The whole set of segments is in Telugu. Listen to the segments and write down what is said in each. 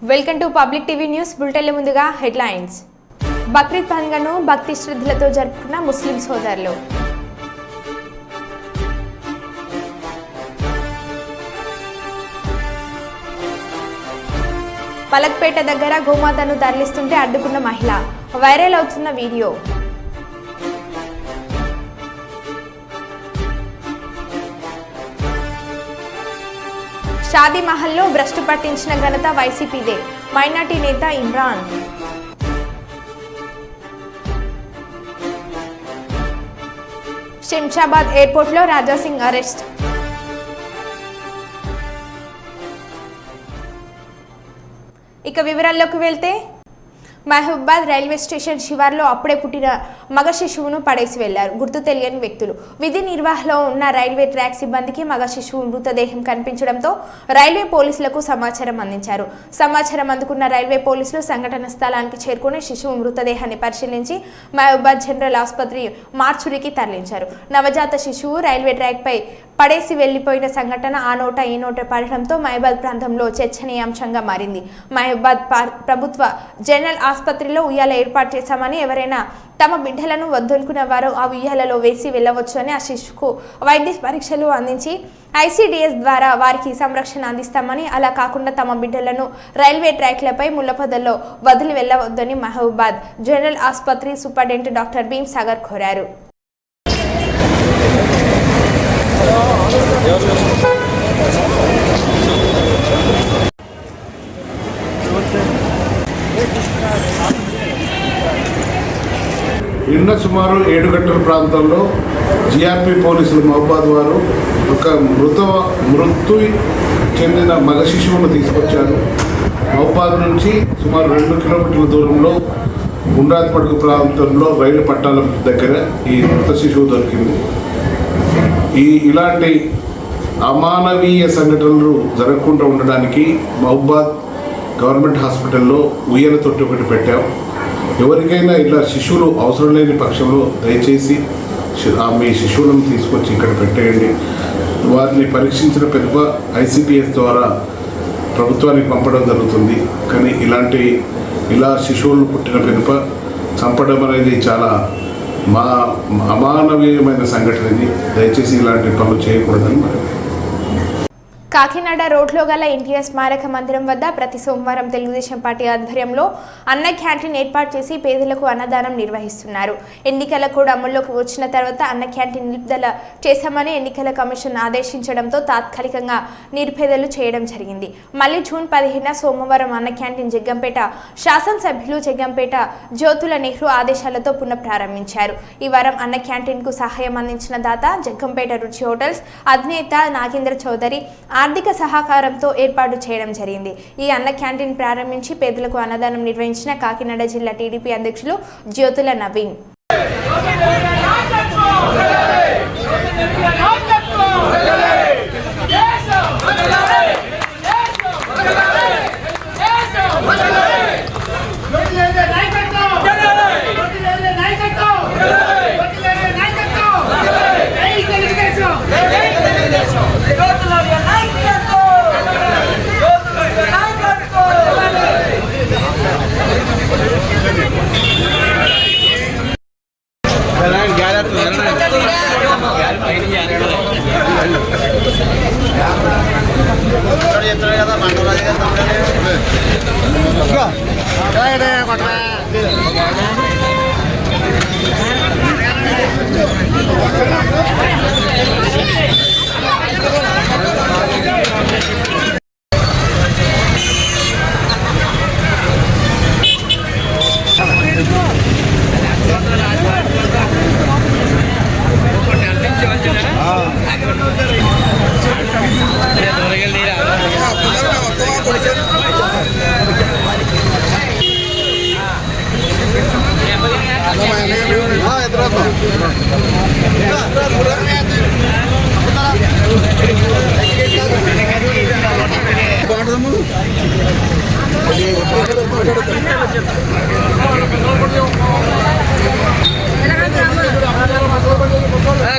Welcome to public TV news బులెటిన్ల ముందుగా హెడ్లైన్స్. బక్రీద్ పండుగను భక్తి శ్రద్ధలతో జరుపుకున్న ముస్లిం సోదరులు. పలక్పేట దగ్గర గోమాతను తరలిస్తుంటే అడ్డుకున్న మహిళ, వైరల్ అవుతున్న వీడియో. షాదీ మహల్లో భ్రష్టు పట్టించిన ఘనత వైసీపీదే, మైనార్టీ నేత ఇమ్రాన్. శంషాబాద్ ఎయిర్పోర్ట్లో రాజాసింగ్ అరెస్ట్. ఇక వివరాల్లోకి వెళ్తే, మహబూబాద్ రైల్వే స్టేషన్ శివార్లో అప్పుడే పుట్టిన మగ శిశువును పడేసి వెళ్లారు గుర్తు తెలియని వ్యక్తులు. విధి నిర్వహణలో ఉన్న రైల్వే ట్రాక్ సిబ్బందికి మగ శిశువు మృతదేహం కనిపించడంతో రైల్వే పోలీసులకు సమాచారం అందించారు. సమాచారం అందుకున్న రైల్వే పోలీసులు సంఘటన స్థలానికి చేరుకుని శిశువు మృతదేహాన్ని పరిశీలించి మహబూబాద్ జనరల్ ఆసుపత్రి మార్చురికి తరలించారు. నవజాత శిశువు రైల్వే ట్రాక్ పై పడేసి వెళ్లిపోయిన సంఘటన ఆ నోట ఈ నోట పడడంతో మహబూబాద్ ప్రాంతంలో చర్చనీయాంశంగా మారింది. మహబూబాద్ ప్రభుత్వ జనరల్ ఆసుపత్రిలో ఉయ్యాల ఏర్పాటు చేశామని, ఎవరైనా తమ బిడ్డలను వద్దనుకున్న వారు ఆ ఉయ్యాలలో వేసి వెళ్ళవచ్చు అని, ఆ శిశువుకు వైద్య పరీక్షలు అందించి ఐసీడీఎస్ ద్వారా వారికి సంరక్షణ అందిస్తామని, అలా కాకుండా తమ బిడ్డలను రైల్వే ట్రాక్లపై ముళ్లపొదల్లో వదిలి వెళ్లవద్దని మహబూబాద్ జనరల్ ఆసుపత్రి సూపరింటెండెంట్ డాక్టర్ భీమ్ సాగర్ కోరారు. నిన్న సుమారు 7 గంటల ప్రాంతంలో జీఆర్పీ పోలీసులు మహబూబాద్ వారు ఒక మృతి చెందిన మగ శిశువును తీసుకొచ్చారు. మహబూబాద్ నుంచి సుమారు 2 కిలోమీటర్ల దూరంలో గుండ్రాత్మడుగు ప్రాంతంలో రైలు పట్టాల దగ్గర ఈ మృత శిశువు దొరికింది. ఇలాంటి అమానవీయ సంఘటనలు జరగకుండా ఉండడానికి మహబూబాద్ గవర్నమెంట్ హాస్పిటల్లో ఉయ్యాల తొట్టి ఒకటి పెట్టాం. ఎవరికైనా ఇలా శిశువులు అవసరం లేని పక్షంలో దయచేసి మీ శిశువులను తీసుకొచ్చి ఇక్కడ పెట్టేయండి. వారిని పరీక్షించిన పిదప ఐసీపీఎస్ ద్వారా ప్రభుత్వానికి పంపడం జరుగుతుంది. కానీ ఇలా శిశువులు పుట్టిన పిదప చంపడం అనేది చాలా అమానవీయమైన సంఘటన. ఇది దయచేసి ఇలాంటి పనులు చేయకూడదని మరి. కాకినాడ రోడ్లో గల ఎన్టీఆర్ స్మారక మందిరం వద్ద ప్రతి సోమవారం తెలుగుదేశం పార్టీ ఆధ్వర్యంలో అన్న క్యాంటీన్ ఏర్పాటు చేసి పేదలకు అన్నదానం నిర్వహిస్తున్నారు. ఎన్నికల కోడ్ అమల్లోకి వచ్చిన తర్వాత అన్న క్యాంటీన్ నిలుపుదల చేశామని ఎన్నికల కమిషన్ ఆదేశించడంతో తాత్కాలికంగా నిరుపేదలు చేయడం జరిగింది. మళ్ళీ జూన్ 15న సోమవారం అన్న క్యాంటీన్ జగ్గంపేట శాసనసభ్యులు జగ్గంపేట జ్యోతుల నెహ్రూ ఆదేశాలతో పునఃప్రారంభించారు. ఈ వారం అన్న క్యాంటీన్కు సహాయం అందించిన దాత జగ్గంపేట రుచి హోటల్స్ అధినేత నాగేంద్ర చౌదరి ఆర్థిక సహకారంతో ఏర్పాటు చేయడం జరిగింది. ఈ అన్న క్యాంటీన్ ప్రారంభించి పేదలకు అన్నదానం నిర్వహించిన కాకినాడ జిల్లా టీడీపీ అధ్యక్షులు జ్యోతుల నవీన్.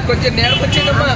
కొంచెం నేర్పొచ్చిందమ్మా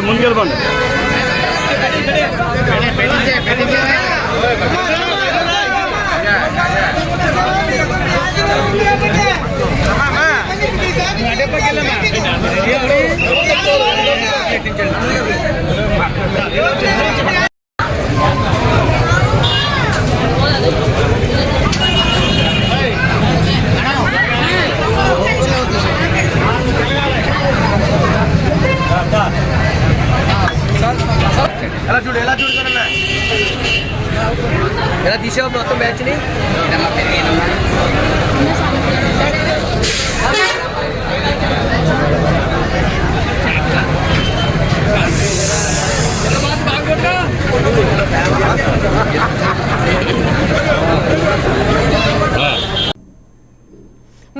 ముందుకెళ్ళిపోండి. ఎలా తీసావు మొత్తం బ్యాచ్ని?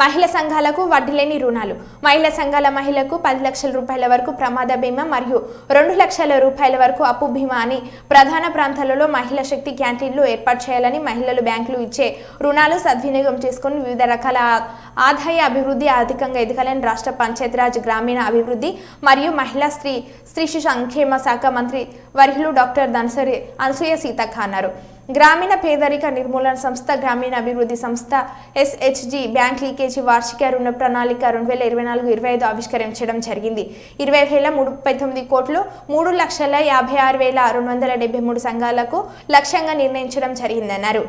మహిళా సంఘాలకు వడ్డీలేని రుణాలు. మహిళా సంఘాల మహిళలకు 10 లక్షల రూపాయల వరకు ప్రమాద బీమా మరియు 2 లక్షల రూపాయల వరకు అప్పు బీమా అని ప్రధాన ప్రాంతాలలో మహిళా శక్తి క్యాంటీన్లు ఏర్పాటు చేయాలని, మహిళలు బ్యాంకులు ఇచ్చే రుణాలు సద్వినియోగం చేసుకుని వివిధ రకాల ఆదాయ అభివృద్ధి ఆర్థికంగా ఎదగాలని రాష్ట్ర పంచాయతీరాజ్ గ్రామీణ అభివృద్ధి మరియు మహిళా శిశు సంక్షేమ శాఖ మంత్రి వర్యులు డాక్టర్ దనసరి అనసూయ సీతక్క అన్నారు. గ్రామీణ పేదరిక నిర్మూలన సంస్థ, గ్రామీణ అభివృద్ధి సంస్థ, SHG బ్యాంక్ లీకేజీ వార్షిక రుణ ప్రణాళిక 2024-25 ఆవిష్కరించడం జరిగింది. 20,039 కోట్లు 3,56,273 సంఘాలకు లక్ష్యంగా నిర్ణయించడం జరిగిందన్నారు.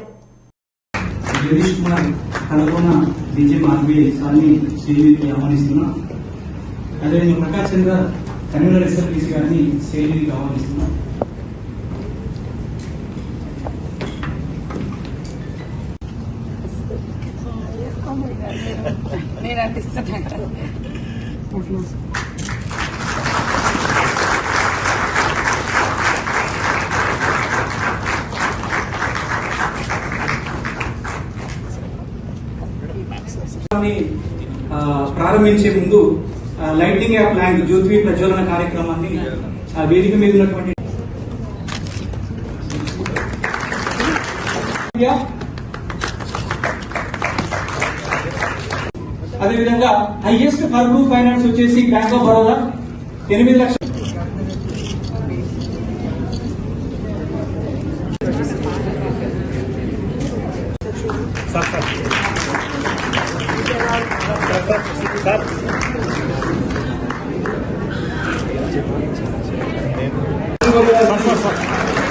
నేను అనిపిస్తున్నాను. ప్రారంభించే ముందు లైటింగ్ యాప్ ల్యాండ్ జ్యోతి ప్రజ్వలన కార్యక్రమాన్ని వేదిక మీద ఉన్నటువంటి అదేవిధంగా హైయెస్ట్ ఫర్బు ఫైనాన్స్ వచ్చేసి బ్యాంక్ ఆఫ్ బరోడా 8 లక్షలు.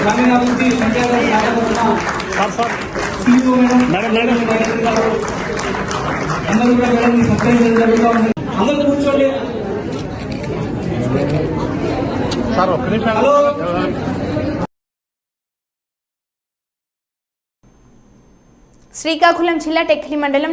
గ్రామీణాభివృద్ధి అందరూ కూడా మేడం సత్కరించడం జరుగుతూ ఉంది. అందరూ కూర్చోండి. హలో. శ్రీకాకుళం జిల్లా టెక్కలి మండలం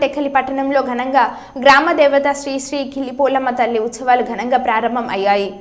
టెక్కలి పట్టణంలో ఘనంగా గ్రామ దేవత శ్రీ కిలిపోలమ్మ తల్లి ఉత్సవాలు ఘనంగా ప్రారంభం అయ్యాయి.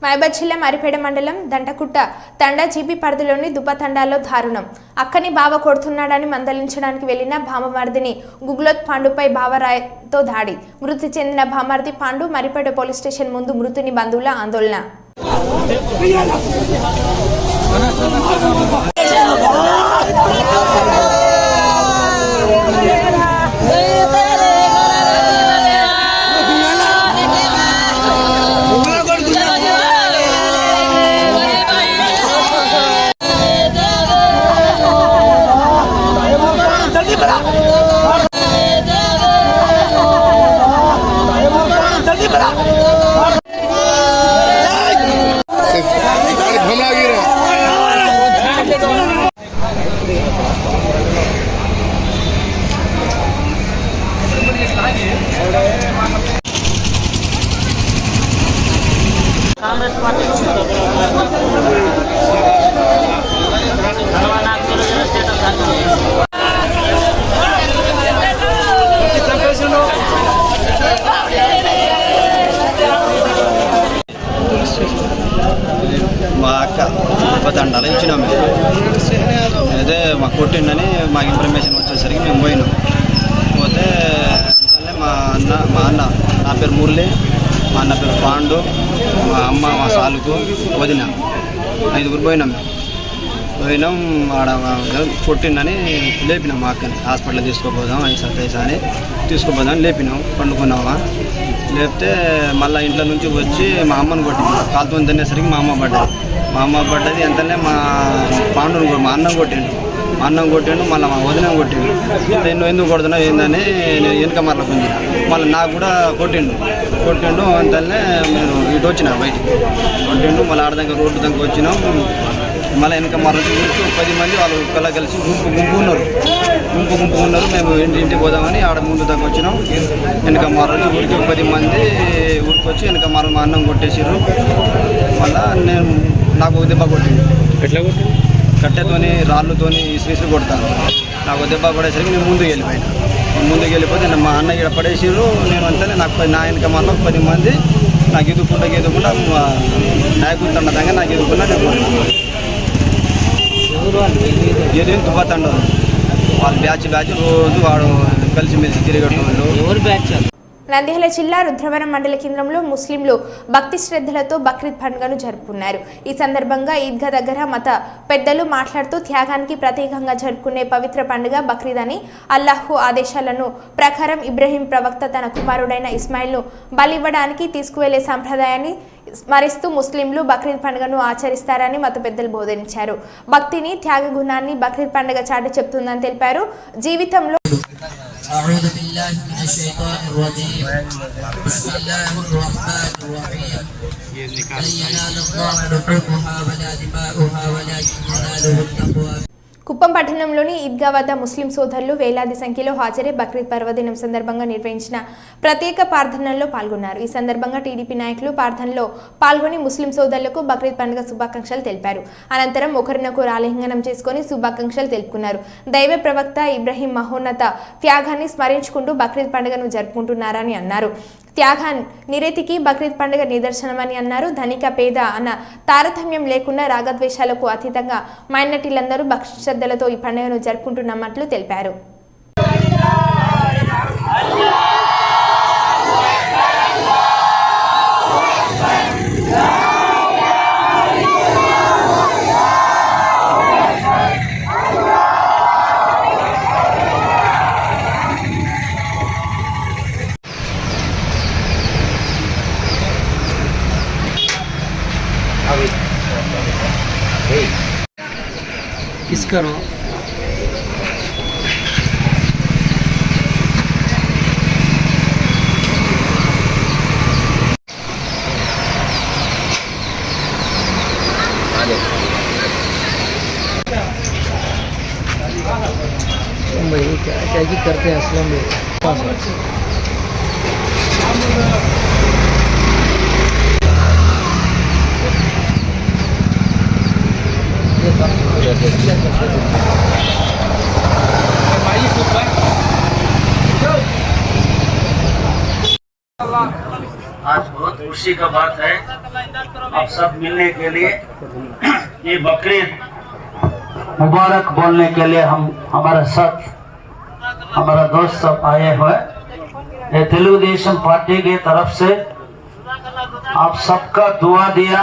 మహబూబాబాద్ జిల్లా మరిపేడ మండలం దంటకుట్ట తండా జీపీ పరిధిలోని దుబ్బతండాలో దారుణం. అక్కని బావ కొడుతున్నాడని మందలించడానికి వెళ్లిన భామమర్దిని గుగ్లోత్ పాండుపై బావరాయ్తో దాడి. మృతి చెందిన భామర్ది పాండు మరిపేడ పోలీస్ స్టేషన్ ముందు మృతుని బంధువుల ఆందోళన. మా అక్క దండాలు ఇచ్చినాం మేము. అయితే మాకు కొట్టిండని మాకు ఇన్ఫర్మేషన్ వచ్చేసరికి మేము పోయినాం. పోతే మా అన్న నా పేరు మురళి, మా అన్న పేరు పాండు, మా అమ్మ మా సాలుకు వదిన 5గురు పోయినాం. ఆడ కొట్టిండని లేపినాం మా అక్కని. హాస్పిటల్ తీసుకోపోదాం ఐసా అని తీసుకుపోదాం లేపినాం. పండుకున్నామా లేపితే మళ్ళీ ఇంట్లో నుంచి వచ్చి మా అమ్మని కొట్టింది. కాలుతో తినేసరికి మా అమ్మ పడ్డది. ఎంతనే మా పాండుని మా అన్నం కొట్టిండు మళ్ళీ మా వదిన కొట్టిండు. నువ్వు ఎందుకు కొడుతున్నావు ఏందని నేను వెనుక మరల కొంచెం మళ్ళీ నాకు కూడా కొట్టిండు అంతనే నేను ఇటు వచ్చిన బయటికి కొట్టిండు. మళ్ళీ ఆడ దగ్గర రోడ్డు దగ్గర వచ్చినాం. మళ్ళీ వెనక మరల ఊరికి 10 మంది వాళ్ళు కల్లా కలిసి గుంపు ఉన్నారు. మేము ఇంటికి పోదామని ఆడ ముందు దగ్గర వచ్చినాం. వెనక మరల ఊరికి 10 మంది ఊరికి వచ్చి వెనక మరల మా అన్నం కొట్టేసారు. మళ్ళీ నాకు దెబ్బ కొట్టింది. ఎట్లా కొట్టింది? కట్టెతోని రాళ్ళతోని ఇసురు కొడతాను. నాకు దెబ్బ పడేసరికి నేను ముందుకు వెళ్ళిపోతే మా అన్న ఇక్కడ పడేసారు. నేను అంతనే నాకు నా వెనక మళ్ళీ 10 మంది నాకు ఎదుగుకుండా నాయకులు దగ్గర నాకు ఎదుగుకుండా నేను ఏదేం తుపాతండు వాళ్ళు బ్యాచ్ రోజు వాడు కలిసిమెలిసి తిరిగేటోళ్ళు. ఎవరు బ్యాచ్? నంద్యాల జిల్లా రుద్రవరం మండల కేంద్రంలో ముస్లింలు భక్తి శ్రద్ధలతో బక్రీద్ పండుగను జరుపుకున్నారు. ఈ సందర్భంగా ఈద్గా దగ్గర మత పెద్దలు మాట్లాడుతూ త్యాగానికి ప్రతీకంగా జరుపుకునే పవిత్ర పండుగ బక్రీద్ అని, అల్లాహు ఆదేశాలను ప్రకారం ఇబ్రహీం ప్రవక్త తన కుమారుడైన ఇస్మాయిల్ను బలివ్వడానికి తీసుకువెళ్లే సంప్రదాయాన్ని స్మరిస్తూ ముస్లింలు బక్రీద్ పండుగను ఆచరిస్తారని మత పెద్దలు బోధించారు. భక్తిని, త్యాగ గుణాన్ని బక్రీద్ పండుగ చాటి చెప్తుందని తెలిపారు. జీవితంలో أعوذ بالله من الشيطان الرجيم بسم الله الرحمن الرحيم لن ينال الله لحومها ولا دماؤها ولكن يناله التقوى. కుప్పం పట్టణంలోని ఈద్గా వద్ద ముస్లిం సోదరులు వేలాది సంఖ్యలో హాజరై బక్రీద్ పర్వదినం సందర్భంగా నిర్వహించిన ప్రత్యేక ప్రార్థనల్లో పాల్గొన్నారు. ఈ సందర్భంగా టీడీపీ నాయకులు ప్రార్థనలో పాల్గొని ముస్లిం సోదరులకు బక్రీద్ పండుగ శుభాకాంక్షలు తెలిపారు. అనంతరం ఒకరినొకరు ఆలింగనం చేసుకుని శుభాకాంక్షలు తెలుపుకున్నారు. దైవ ప్రవక్త ఇబ్రహీం మహోన్నత త్యాగాన్ని స్మరించుకుంటూ బక్రీద్ పండుగను జరుపుకుంటున్నారని అన్నారు. త్యాగం నిరతికి బక్రీద్ పండుగ నిదర్శనమని అన్నారు. ధనిక పేద అన్న తారతమ్యం లేకుండా రాగద్వేషాలకు అతీతంగా మైనారిటీలందరూ భక్తి శ్రద్ధలతో ఈ పండుగను జరుపుకుంటున్నట్లు తెలిపారు. किस करो भाई क्या करते हैं असलम में आज बहुत खुशी का बात है आप सब मिलने के लिए ये बकरीद मुबारक बोलने के लिए हम हमारे साथ हमारा दोस्त सब आए हुए ये तेलुगुदेशम पार्टी की तरफ से आप सबका दुआ दिया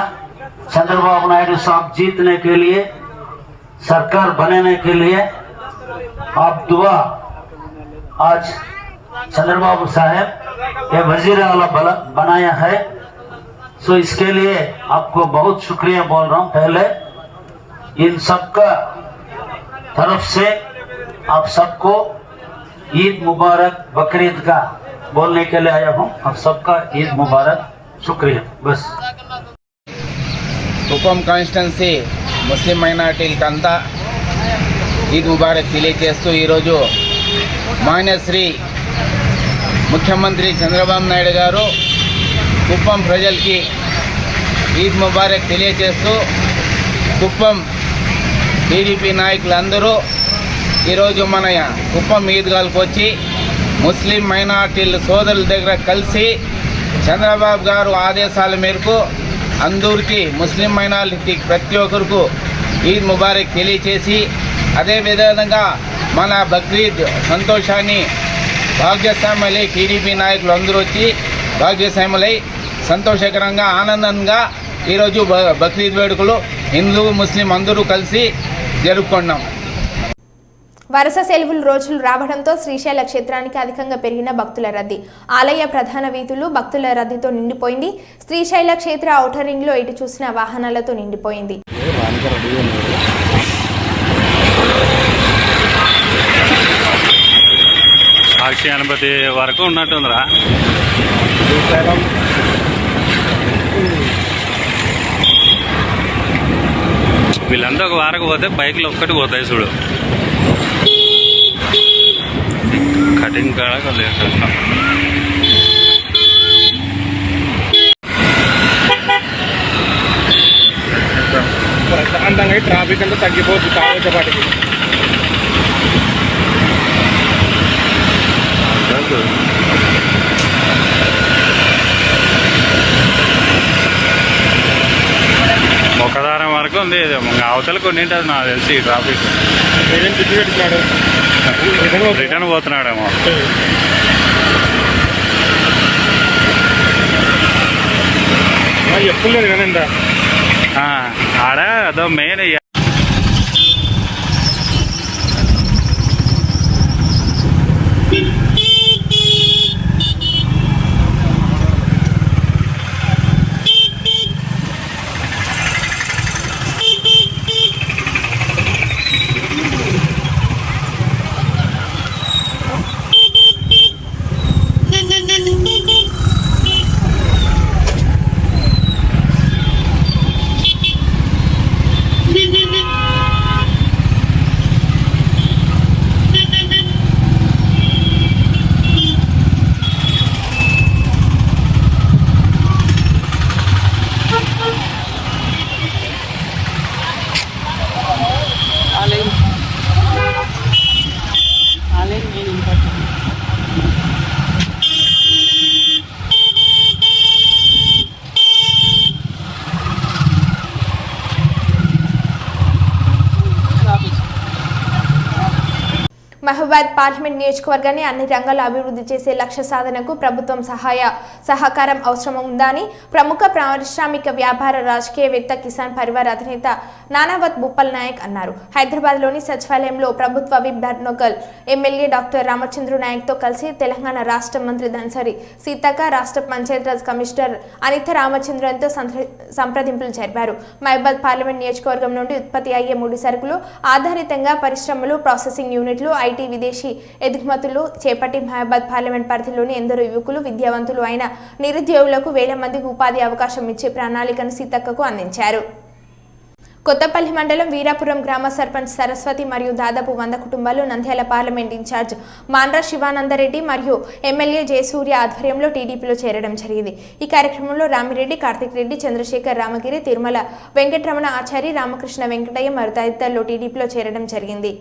चंद्रबाबू नायडू साहब जीतने के लिए सरकार बनाने के लिए आप दुआ आज चंद्रबाबू साहब ये वजीर आला बनाया है सो इसके लिए आपको बहुत शुक्रिया बोल रहा हूँ। पहले इन सबका तरफ से आप सबको ईद मुबारक बकरीद का बोलने के लिए आया हूँ। आप सबका ईद मुबारक शुक्रिया बस। కుప్పం కాన్స్టిట్యున్సీ ముస్లిం మైనారిటీలకంతా ఈద్ ముబారక్ తెలియజేస్తూ ఈరోజు మాన్యశ్రీ ముఖ్యమంత్రి చంద్రబాబు నాయుడు గారు కుప్పం ప్రజలకి ఈద్ ముబారక్ తెలియజేస్తూ కుప్పం టీడీపీ నాయకులందరూ ఈరోజు మన కుప్పం ఈద్గాలకు వచ్చి ముస్లిం మైనార్టీల సోదరుల దగ్గర కలిసి చంద్రబాబు గారు ఆదేశాల మేరకు అందరికీ ముస్లిం మైనారిటీకి ప్రతి ఒక్కరికి ఈద్ ముబారక్ తెలియచేసి అదేవిధంగా మన బక్రీద్ సంతోషాన్ని భాగ్యస్వాములై టీడీపీ నాయకులు అందరూ వచ్చి భాగ్యస్వాములై సంతోషకరంగా ఆనందంగా ఈరోజు బక్రీద్ వేడుకలు హిందూ ముస్లిం అందరూ కలిసి జరుపుకున్నాం. వరుస సెలవులు రోజులు రావడంతో శ్రీశైల క్షేత్రానికి అధికంగా పెరిగిన భక్తుల రద్దీ. ఆలయ ప్రధాన వీధులు భక్తుల రద్దీతో నిండిపోయింది. శ్రీశైల క్షేత్ర ఔటర్ రింగ్ లో ఎటు చూసిన వాహనాలతో నిండిపోయింది. సాక్షి గణపతి వరకు ఉన్నట్టుందిరా. వీళ్ళంతా ఒక వారకు పోతే బైక్లు ఒక్కటి పోతాయి చూడు. కటింగ్ కాడ కష్టం. ప్రశాంతంగా ట్రాఫిక్ అంతా తగ్గిపోతుంది కావచ్చపాటికి. మొక్కదారం వరకు ఉంది. అవతల కొన్ని ఉంటుంది నాకు తెలిసి ట్రాఫిక్. రిటర్న్ పోతున్నాడేమో. ఎప్పుడు లేదు కానీ ఆడ అదో మెయిన్. మహబూబాద్ పార్లమెంట్ నియోజకవర్గాన్ని అన్ని రంగాల్లో అభివృద్ధి చేసే లక్ష్య సాధనకు ప్రభుత్వం సహకారం అవసరం ఉందని ప్రముఖ పారిశ్రామిక వ్యాపార రాజకీయవేత్త కిసాన్ పరివార్ అధినేత నానావత్ భూపాల్ నాయక్ అన్నారు. హైదరాబాద్లోని సచివాలయంలో ప్రభుత్వ విప్ ధర్నోకల్ ఎమ్మెల్యే డాక్టర్ రామచంద్ర నాయక్తో కలిసి తెలంగాణ రాష్ట్ర మంత్రి ధన్సరి సీతక్క, రాష్ట్ర పంచాయతీరాజ్ కమిషనర్ అనిత రామచంద్రన్తో సంప్రదింపులు జరిపారు. మహబూబాద్ పార్లమెంట్ నియోజకవర్గం నుండి ఉత్పత్తి అయ్యే ముడి సరుకులు ఆధారితంగా పరిశ్రమలు, ప్రాసెసింగ్ యూనిట్లు, విదేశీ ఎగుమతులు చేపట్టి మహబూబాద్ పార్లమెంట్ పరిధిలోని ఎందరో యువకులు, విద్యావంతులు అయిన నిరుద్యోగులకు వేల మందికి ఉపాధి అవకాశం ఇచ్చే ప్రణాళికను సీతక్కకు అందించారు. కొత్తపల్లి మండలం వీరాపురం గ్రామ సర్పంచ్ సరస్వతి మరియు దాదాపు 100 కుటుంబాలు నంద్యాల పార్లమెంట్ ఇన్ఛార్జ్ మాండ్ర శివానందరెడ్డి మరియు ఎమ్మెల్యే జయసూర్య ఆధ్వర్యంలో టీడీపీలో చేరడం జరిగింది. ఈ కార్యక్రమంలో రామిరెడ్డి, కార్తిక్ రెడ్డి, చంద్రశేఖర్, రామగిరి, తిరుమల వెంకటరమణ ఆచారి, రామకృష్ణ వెంకటయ్య మరియు తదితరులు టీడీపీలో చేరడం జరిగింది.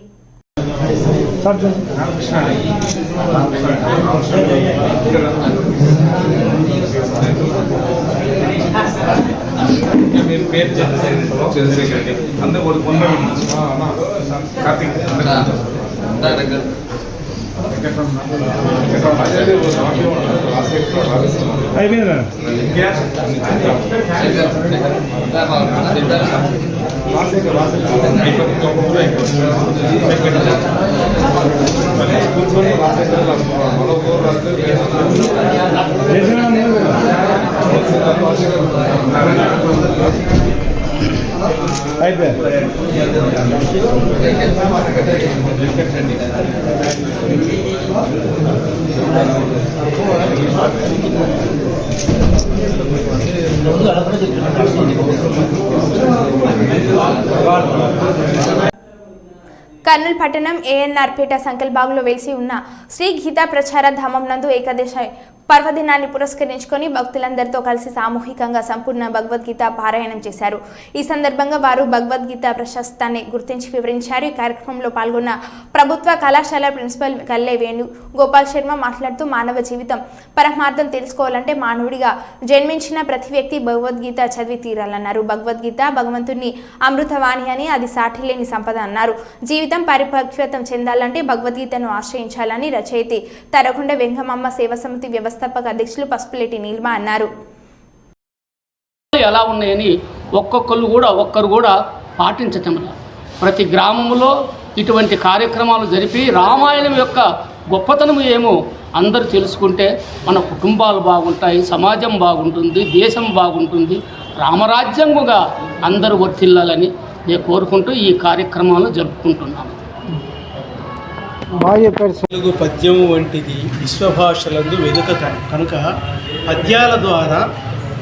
మీరు పేరు చంద్రశేఖర్ రెడ్డి అందరూ కార్తీక్ అయిపోయిందా కర్నూలు పట్టణం ఏఎన్ఆర్ పేట సంకల్బాగ్లో వెలిసి ఉన్న శ్రీ గీతా ప్రచార ధామం నందు ఏకాదశి పర్వదినాన్ని పురస్కరించుకొని భక్తులందరితో కలిసి సామూహికంగా సంపూర్ణ భగవద్గీత పారాయణం చేశారు. ఈ సందర్భంగా వారు భగవద్గీత ప్రశస్తాన్ని గుర్తించి వివరించారు. ఈ కార్యక్రమంలో పాల్గొన్న ప్రభుత్వ కళాశాల ప్రిన్సిపల్ గల్లే వేణు గోపాల్ శర్మ మాట్లాడుతూ మానవ జీవితం పరమార్థం తెలుసుకోవాలంటే మానవుడిగా జన్మించిన ప్రతి వ్యక్తి భగవద్గీత చదివి తీరాలన్నారు. భగవద్గీత భగవంతుని అమృతవాణి అని, అది సాటి లేని సంపద అన్నారు. జీవితం పరిపక్వతం చెందాలంటే భగవద్గీతను ఆశ్రయించాలని రచయిత తరకొండ వెంగమమ్మ సేవా సమితి వ్యవస్థాపక అధ్యక్షులు పసుపులేటి నీల్మ అన్నారు. ఎలా ఉన్నాయని ఒక్కరు కూడా పాటించటం ప్రతి గ్రామంలో ఇటువంటి కార్యక్రమాలు జరిపి రామాయణం యొక్క గొప్పతనం ఏమో అందరూ తెలుసుకుంటే మన కుటుంబాలు బాగుంటాయి, సమాజం బాగుంటుంది, దేశం బాగుంటుంది, రామరాజ్యంగా అందరూ వర్తిల్లాలని నేను కోరుకుంటూ ఈ కార్యక్రమాలు జరుపుకుంటున్నాను. తెలుగు పద్యం వంటిది విశ్వభాషలందు వెనుక కనుక పద్యాల ద్వారా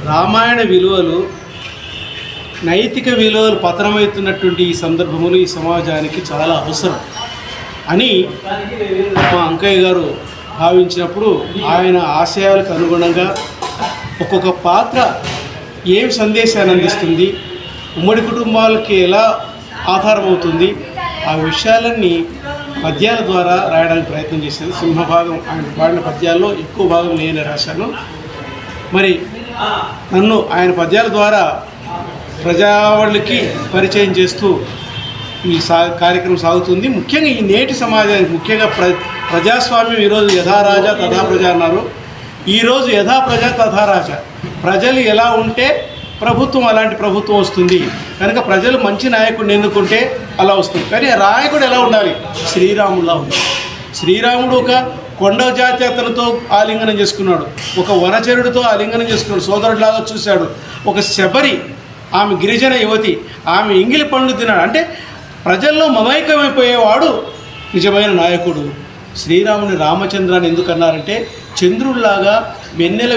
రామాయణ విలువలు, నైతిక విలువలు పతనమవుతున్నటువంటి ఈ సందర్భములు ఈ సమాజానికి చాలా అవసరం అని మా అంకయ్య గారు భావించినప్పుడు ఆయన ఆశయాలకు అనుగుణంగా ఒక్కొక్క పాత్ర ఏం సందేశాన్ని అందిస్తుంది, ఉమ్మడి కుటుంబాలకి ఎలా ఆధారమవుతుంది, ఆ విషయాలన్నీ పద్యాల ద్వారా రాయడానికి ప్రయత్నం చేశాను. సింహభాగం ఆయన పాడిన పద్యాల్లో ఎక్కువ భాగం నేనే రాశాను. మరి నన్ను ఆయన పద్యాల ద్వారా ప్రజావాళ్ళకి పరిచయం చేస్తూ ఈ కార్యక్రమం సాగుతుంది. ముఖ్యంగా ఈ నేటి సమాజానికి, ముఖ్యంగా ప్రజాస్వామ్యం ఈరోజు యథా రాజా తథా ప్రజ అన్నారు. ఈరోజు యథా ప్రజా తథా రాజా, ప్రజలు ఎలా ఉంటే ప్రభుత్వం అలాంటి ప్రభుత్వం వస్తుంది. కనుక ప్రజలు మంచి నాయకుడిని ఎన్నుకుంటే అలా వస్తుంది. కానీ నాయకుడు ఎలా ఉండాలి? శ్రీరాములా ఉండాలి. శ్రీరాముడు ఒక కొండ జాతి అతనితో ఆలింగనం చేసుకున్నాడు, ఒక వనచరుడితో ఆలింగనం చేసుకున్నాడు, సోదరుడిలాగా చూశాడు. ఒక శబరి, ఆమె గిరిజన యువతి, ఆమె ఎంగిలి పండ్లు తిన్నాడు. అంటే ప్రజల్లో మమైకమైపోయేవాడు నిజమైన నాయకుడు. శ్రీరాముని రామచంద్రాన్ని ఎందుకన్నారంటే చంద్రుడిలాగా వెన్నెల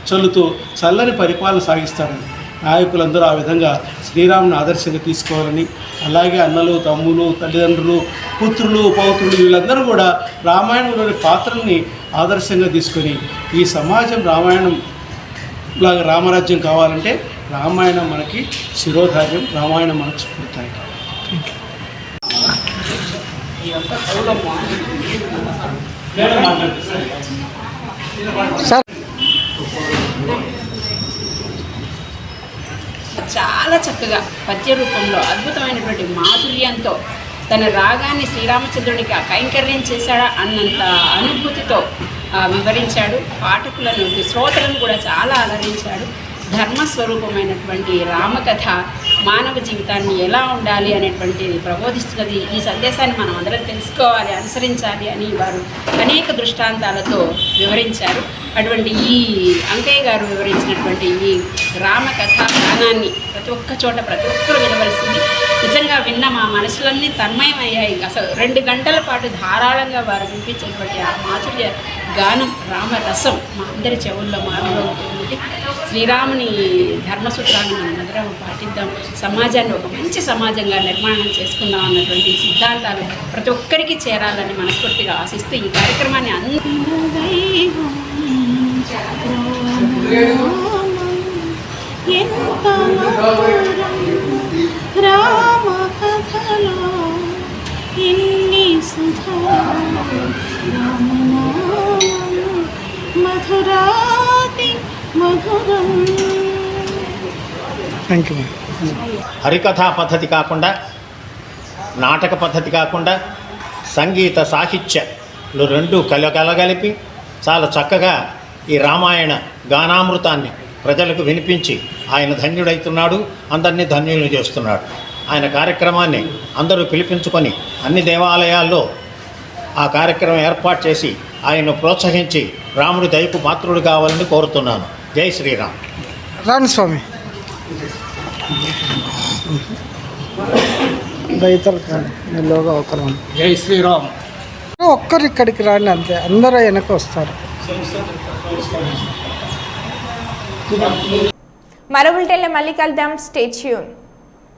చల్లుతూ చల్లని పరిపాలన సాగిస్తాడని. నాయకులందరూ ఆ విధంగా శ్రీరాముని ఆదర్శంగా తీసుకోవాలని, అలాగే అన్నలు, తమ్ములు, తల్లిదండ్రులు, పుత్రులు, పౌత్రులు వీళ్ళందరూ కూడా రామాయణంలోని పాత్రల్ని ఆదర్శంగా తీసుకొని ఈ సమాజం రామాయణం లాగా రామరాజ్యం కావాలంటే రామాయణం మనకి శిరోధార్యం, రామాయణం మనకు స్ఫూర్తి. చాలా చక్కగా పద్య రూపంలో అద్భుతమైనటువంటి మాధుర్యంతో తన రాగాన్ని శ్రీరామచంద్రునికి కైంకర్యం చేశాడా అన్నంత అనుభూతితో వివరించాడు. పాఠకులను, శ్రోతలను కూడా చాలా అలరించాడు. ధర్మస్వరూపమైనటువంటి రామకథ మానవ జీవితాన్ని ఎలా ఉండాలి అనేటువంటిది ప్రబోధిస్తున్నది. ఈ సందేశాన్ని మనం అందరం తెలుసుకోవాలి, అనుసరించాలి అని వారు అనేక దృష్టాంతాలతో వివరించారు. అటువంటి ఈ అంకయ్య గారు వివరించినటువంటి ఈ రామకథ గానాన్ని ప్రతి ఒక్క చోట ప్రతి ఒక్కరు వినవలసింది. నిజంగా విన్న మా మనసులన్నీ తన్మయమయ్యాయి. అసలు 2 గంటల పాటు ధారాళంగా వారు వినిపించినటువంటి ఆ మాధుర్య గానం, రామరసం మా అందరి చెవుల్లో మారుమోగుతుంది. శ్రీరాముని ధర్మసూత్రాన్ని మనం అందరం పాటిద్దాం, సమాజాన్ని ఒక మంచి సమాజంగా నిర్మాణం చేసుకుందాం అన్నటువంటి సిద్ధాంతాలు ప్రతి ఒక్కరికి చేరాలని మనస్ఫూర్తిగా ఆశిస్తూ ఈ కార్యక్రమాన్ని రామ కథలో ఎన్ని మధురాతి మధురం. హరికథా పద్ధతి కాకుండా, నాటక పద్ధతి కాకుండా సంగీత సాహిత్యలు రెండు కలగలిపి చాలా చక్కగా ఈ రామాయణ గానామృతాన్ని ప్రజలకు వినిపించి ఆయన ధన్యుడవుతున్నాడు, అందరినీ ధన్యులను చేస్తున్నాడు. ఆయన కార్యక్రమాన్ని అందరూ పిలిపించుకొని అన్ని దేవాలయాల్లో ఆ కార్యక్రమం ఏర్పాటు చేసి ఆయన ప్రోత్సహించి రాముడి దయకు పాత్రుడు కావాలని కోరుతున్నాను. జై శ్రీరామ్. రాను స్వామి. జై శ్రీరామ్. ఒక్కరు ఇక్కడికి రాండి, అంతే, అందరూ వెనక వస్తారు. మరో బులెటిన్లో మళ్ళీ కలుద్దాం. Stay tune.